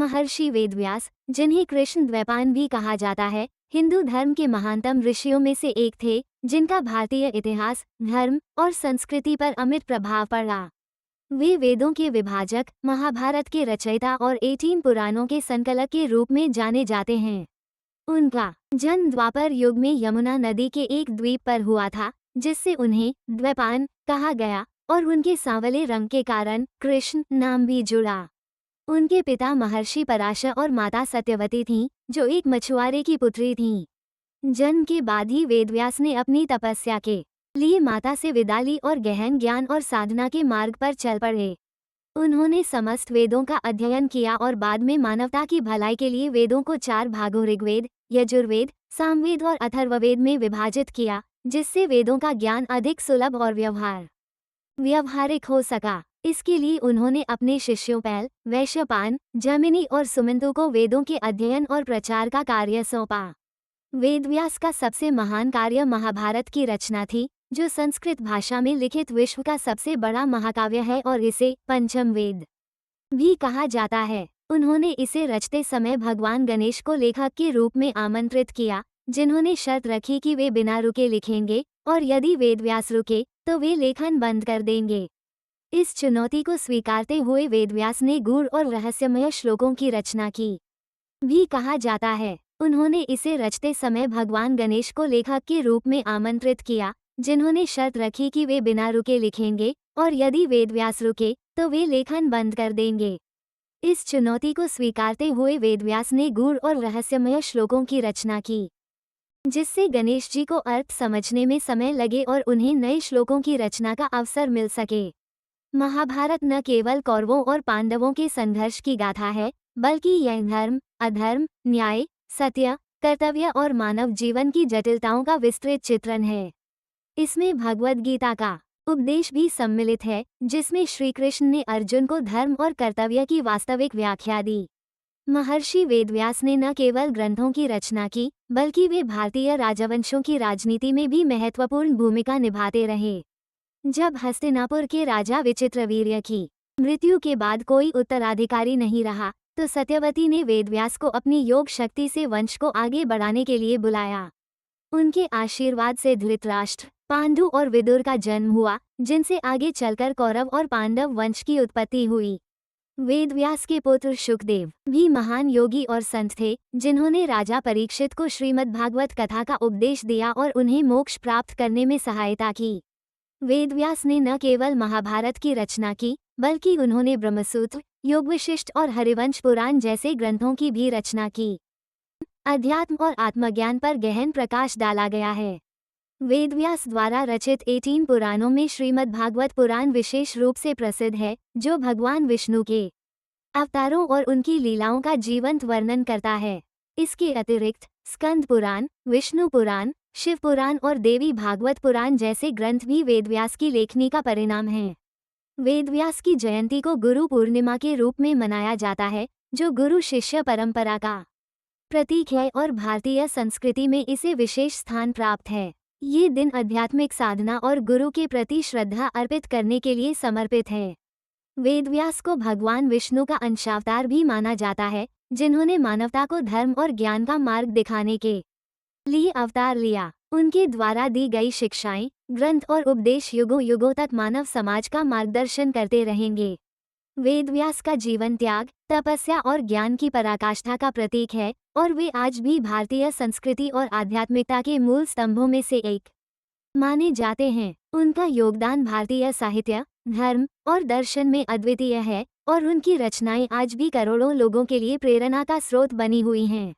महर्षि वेदव्यास, जिन्हें कृष्ण द्वैपायन भी कहा जाता है, हिंदू धर्म के महानतम ऋषियों में से एक थे, जिनका भारतीय इतिहास, धर्म और संस्कृति पर अमिट प्रभाव पड़ा। वे वेदों के विभाजक, महाभारत के रचयिता और 18 पुराणों के संकलक के रूप में जाने जाते हैं। उनका जन्म द्वापर युग में यमुना नदी के एक द्वीप पर हुआ था, जिससे उन्हें द्वैपायन कहा गया और उनके सांवले रंग के कारण कृष्ण नाम भी जुड़ा। उनके पिता महर्षि पराशर और माता सत्यवती थीं, जो एक मछुआरे की पुत्री थीं। जन्म के बाद ही वेदव्यास ने अपनी तपस्या के लिए माता से विदा ली और गहन ज्ञान और साधना के मार्ग पर चल पड़े। उन्होंने समस्त वेदों का अध्ययन किया और बाद में मानवता की भलाई के लिए वेदों को 4 भागों ऋग्वेद, यजुर्वेद, सामवेद और अथर्ववेद में विभाजित किया, जिससे वेदों का ज्ञान अधिक सुलभ और व्यवहारिक हो सका। इसके लिए उन्होंने अपने शिष्यों पैल, वैशंपायन, जैमिनी और सुमंतु को वेदों के अध्ययन और प्रचार का कार्य सौंपा। वेदव्यास का सबसे महान कार्य महाभारत की रचना थी, जो संस्कृत भाषा में लिखित विश्व का सबसे बड़ा महाकाव्य है और इसे पंचम वेद भी कहा जाता है। उन्होंने इसे रचते समय भगवान गणेश को लेखक के रूप में आमंत्रित किया, जिन्होंने शर्त रखी कि वे बिना रुके लिखेंगे और यदि वेदव्यास रुके तो वे लेखन बंद कर देंगे। इस चुनौती को स्वीकारते हुए वेदव्यास ने गूढ़ और रहस्यमय श्लोकों की रचना की भी कहा जाता है। उन्होंने इसे रचते समय भगवान गणेश को लेखक के रूप में आमंत्रित किया, जिन्होंने शर्त रखी कि वे बिना रुके लिखेंगे और यदि वेदव्यास रुके तो वे लेखन बंद कर देंगे। इस चुनौती को स्वीकारते हुए वेदव्यास ने गूढ़ और रहस्यमय श्लोकों की रचना की, जिससे गणेश जी को अर्थ समझने में समय लगे और उन्हें नए श्लोकों की रचना का अवसर मिल सके। महाभारत न केवल कौरवों और पांडवों के संघर्ष की गाथा है, बल्कि यह धर्म, अधर्म, न्याय, सत्य, कर्तव्य और मानव जीवन की जटिलताओं का विस्तृत चित्रण है। इसमें भगवद गीता का उपदेश भी सम्मिलित है, जिसमें श्री कृष्ण ने अर्जुन को धर्म और कर्तव्य की वास्तविक व्याख्या दी। महर्षि वेदव्यास ने न केवल ग्रंथों की रचना की, बल्कि वे भारतीय राजवंशों की राजनीति में भी महत्वपूर्ण भूमिका निभाते रहे। जब हस्तिनापुर के राजा विचित्रवीर्य की मृत्यु के बाद कोई उत्तराधिकारी नहीं रहा, तो सत्यवती ने वेदव्यास को अपनी योग शक्ति से वंश को आगे बढ़ाने के लिए बुलाया। उनके आशीर्वाद से धृतराष्ट्र, पांडु और विदुर का जन्म हुआ, जिनसे आगे चलकर कौरव और पांडव वंश की उत्पत्ति हुई। वेदव्यास के पुत्र शुकदेव भी महान योगी और संत थे, जिन्होंने राजा परीक्षित को श्रीमद्भागवत कथा का उपदेश दिया और उन्हें मोक्ष प्राप्त करने में सहायता की। वेदव्यास ने न केवल महाभारत की रचना की, बल्कि उन्होंने ब्रह्मसूत्र, योगविशिष्ट और हरिवंश पुराण जैसे ग्रंथों की भी रचना की। अध्यात्म और आत्मज्ञान पर गहन प्रकाश डाला गया है। वेदव्यास द्वारा रचित 18 पुराणों में श्रीमद्भागवत पुराण विशेष रूप से प्रसिद्ध है, जो भगवान विष्णु के अवतारों और उनकी लीलाओं का जीवंत वर्णन करता है। इसके अतिरिक्त स्कंद पुराण, विष्णु पुराण, शिव पुराण और देवी भागवत पुराण जैसे ग्रंथ भी वेदव्यास की लेखनी का परिणाम हैं। वेदव्यास की जयंती को गुरु पूर्णिमा के रूप में मनाया जाता है, जो गुरु शिष्य परंपरा का प्रतीक है और भारतीय संस्कृति में इसे विशेष स्थान प्राप्त है। ये दिन आध्यात्मिक साधना और गुरु के प्रति श्रद्धा अर्पित करने के लिए समर्पित है। वेदव्यास को भगवान विष्णु का अंशावतार भी माना जाता है, जिन्होंने मानवता को धर्म और ज्ञान का मार्ग दिखाने के लिए अवतार लिया। उनके द्वारा दी गई शिक्षाएं, ग्रंथ और उपदेश युगों युगों तक मानव समाज का मार्गदर्शन करते रहेंगे। वेदव्यास का जीवन त्याग, तपस्या और ज्ञान की पराकाष्ठा का प्रतीक है और वे आज भी भारतीय संस्कृति और आध्यात्मिकता के मूल स्तंभों में से एक माने जाते हैं। उनका योगदान भारतीय साहित्य, धर्म और दर्शन में अद्वितीय है और उनकी रचनाएं आज भी करोड़ों लोगों के लिए प्रेरणा का स्रोत बनी हुई हैं।